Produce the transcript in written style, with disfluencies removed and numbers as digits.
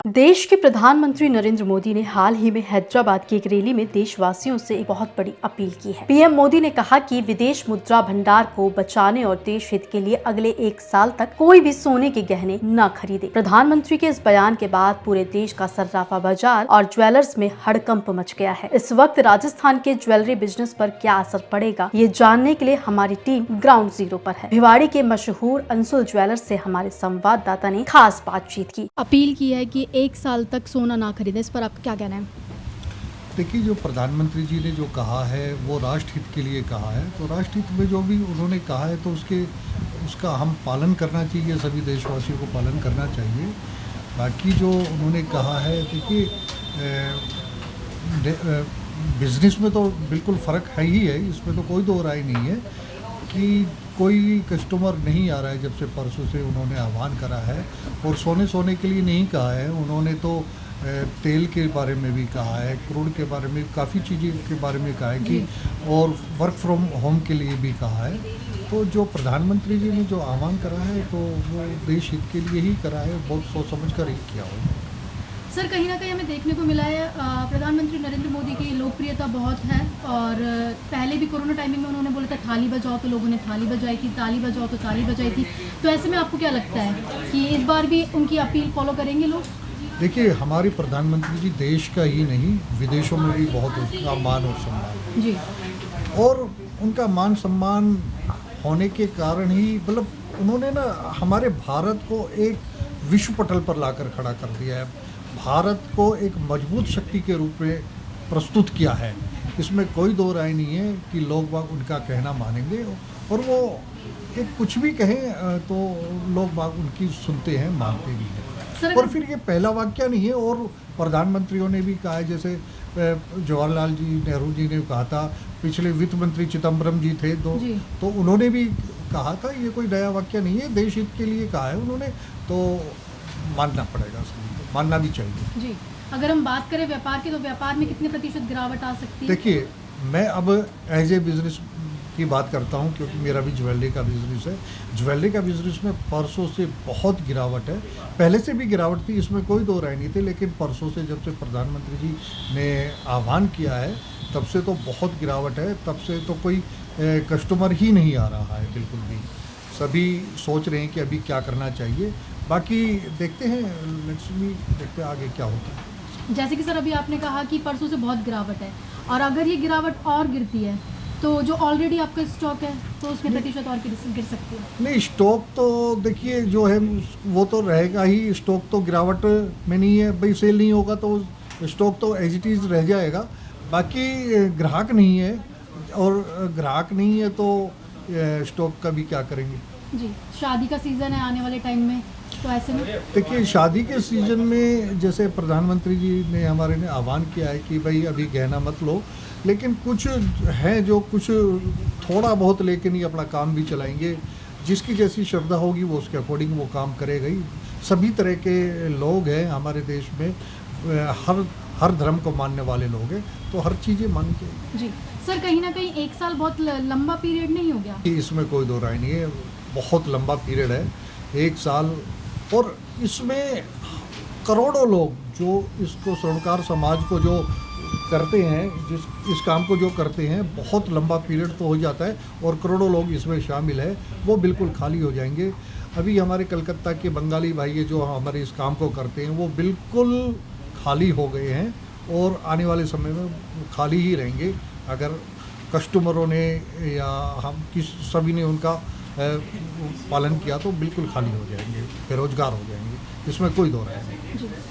देश के प्रधानमंत्री नरेंद्र मोदी ने हाल ही में हैदराबाद की एक रैली में देशवासियों से एक बहुत बड़ी अपील की है। पीएम मोदी ने कहा कि विदेश मुद्रा भंडार को बचाने और देश हित के लिए अगले 1 साल तक कोई भी सोने के गहने न खरीदे। प्रधानमंत्री के इस बयान के बाद पूरे देश का सर्राफा बाजार और ज्वेलर्स में हड़कंप मच गया है। इस वक्त राजस्थान के ज्वेलरी बिजनेस पर क्या असर पड़ेगा, ये जानने के लिए हमारी टीम ग्राउंड जीरो पर है। भिवाड़ी के मशहूर अंसुल ज्वेलर्स से हमारे संवाददाता ने खास बातचीत की। अपील की है कि 1 साल तक सोना ना खरीदें, इस पर आपका क्या कहना है? देखिए, जो प्रधानमंत्री जी ने जो कहा है वो राष्ट्रहित के लिए कहा है, तो राष्ट्रहित में जो भी उन्होंने कहा है तो उसका हम पालन करना चाहिए, सभी देशवासियों को पालन करना चाहिए। बाकी जो उन्होंने कहा है, देखिए बिज़नेस में तो बिल्कुल फ़र्क है ही है, इसमें तो कोई दो राय नहीं है कि कोई कस्टमर नहीं आ रहा है। जब से परसों से उन्होंने आह्वान करा है, और सोने के लिए नहीं कहा है, उन्होंने तो तेल के बारे में भी कहा है, क्रूड के बारे में, काफ़ी चीज़ें के बारे में कहा है कि, और वर्क फ्रॉम होम के लिए भी कहा है। तो जो प्रधानमंत्री जी ने जो आह्वान करा है तो वो देश हित के लिए ही करा है, बहुत सोच समझ कर ही किया हो। सर, कहीं ना कहीं हमें देखने को मिला है प्रधानमंत्री नरेंद्र मोदी की लोकप्रियता बहुत है, और पहले भी कोरोना टाइमिंग में उन्होंने बोला था थाली बजाओ तो लोगों ने थाली बजाई थी, ताली बजाओ तो ताली बजाई थी। तो ऐसे में आपको क्या लगता है कि इस बार भी उनकी अपील फॉलो करेंगे लोग? देखिए, हमारे प्रधानमंत्री जी देश का ही नहीं, विदेशों में भी बहुत उनका मान और सम्मान जी, और उनका मान सम्मान होने के कारण ही, मतलब उन्होंने ना हमारे भारत को एक विश्व पटल पर लाकर खड़ा कर दिया है, भारत को एक मजबूत शक्ति के रूप में प्रस्तुत किया है। इसमें कोई दो राय नहीं है कि लोग बाग उनका कहना मानेंगे, और वो एक कुछ भी कहें तो लोग बाग उनकी सुनते हैं, मानते भी हैं। और फिर ये पहला वाक्य नहीं है, और प्रधानमंत्रियों ने भी कहा है, जैसे जवाहरलाल जी नेहरू जी ने कहा था, पिछले वित्त मंत्री चिदम्बरम जी थे तो उन्होंने भी कहा था, ये कोई नया वाक्य नहीं है, देश हित के लिए कहा है उन्होंने, तो मानना पड़ेगा, मानना भी चाहिए। जी, अगर हम बात करें व्यापार की, तो व्यापार में कितने प्रतिशत गिरावट आ सकती है? देखिए, मैं अब एज ए बिजनेस की बात करता हूं, क्योंकि मेरा भी ज्वेलरी का बिज़नेस है। ज्वेलरी का बिज़नेस में परसों से बहुत गिरावट है, पहले से भी गिरावट थी, इसमें कोई दो राय नहीं थी, लेकिन परसों से जब से प्रधानमंत्री जी ने आह्वान किया है तब से तो बहुत गिरावट है। तब से तो कोई कस्टमर ही नहीं आ रहा है, बिल्कुल भी। सभी सोच रहे हैं कि अभी क्या करना चाहिए। बाकी देखते हैं, देखते हैं आगे क्या होता है। जैसे कि सर अभी आपने कहा कि परसों से बहुत गिरावट है, और अगर ये गिरावट और गिरती है तो जो ऑलरेडी आपका स्टॉक है तो उसमें प्रतिशत और गिर सकती है? नहीं, स्टॉक तो देखिए जो है वो तो रहेगा ही, स्टॉक तो गिरावट में नहीं है भाई, सेल नहीं होगा तो स्टॉक तो एज इट इज़ रह जाएगा। बाकी ग्राहक नहीं है, और ग्राहक नहीं है तो स्टॉक का भी क्या करेंगे। जी, शादी का सीज़न है आने वाले टाइम में, तो ऐसे में देखिए, शादी के सीज़न में जैसे प्रधानमंत्री जी ने हमारे ने आह्वान किया है कि भाई अभी गहना मत लो, लेकिन कुछ हैं जो कुछ थोड़ा बहुत लेके नहीं अपना काम भी चलाएंगे। जिसकी जैसी श्रद्धा होगी वो उसके अकॉर्डिंग वो काम करेगा ही। सभी तरह के लोग हैं हमारे देश में, हर धर्म को मानने वाले लोग हैं, तो हर चीज़ें मान के। जी सर, कहीं ना कहीं 1 साल बहुत लंबा पीरियड नहीं हो गया? इसमें कोई दो राय नहीं है, बहुत लंबा पीरियड है 1 साल, और इसमें करोड़ों लोग जो इसको स्वर्णकार समाज को जो करते हैं, इस काम को जो करते हैं, बहुत लंबा पीरियड तो हो जाता है, और करोड़ों लोग इसमें शामिल है, वो बिल्कुल खाली हो जाएंगे। अभी हमारे कलकत्ता के बंगाली भाई जो हमारे इस काम को करते हैं वो बिल्कुल खाली हो गए हैं, और आने वाले समय में खाली ही रहेंगे। अगर कस्टमरों ने या हम सभी ने उनका पालन किया तो बिल्कुल खाली हो जाएंगे, बेरोजगार हो जाएंगे, इसमें कोई दो राय नहीं।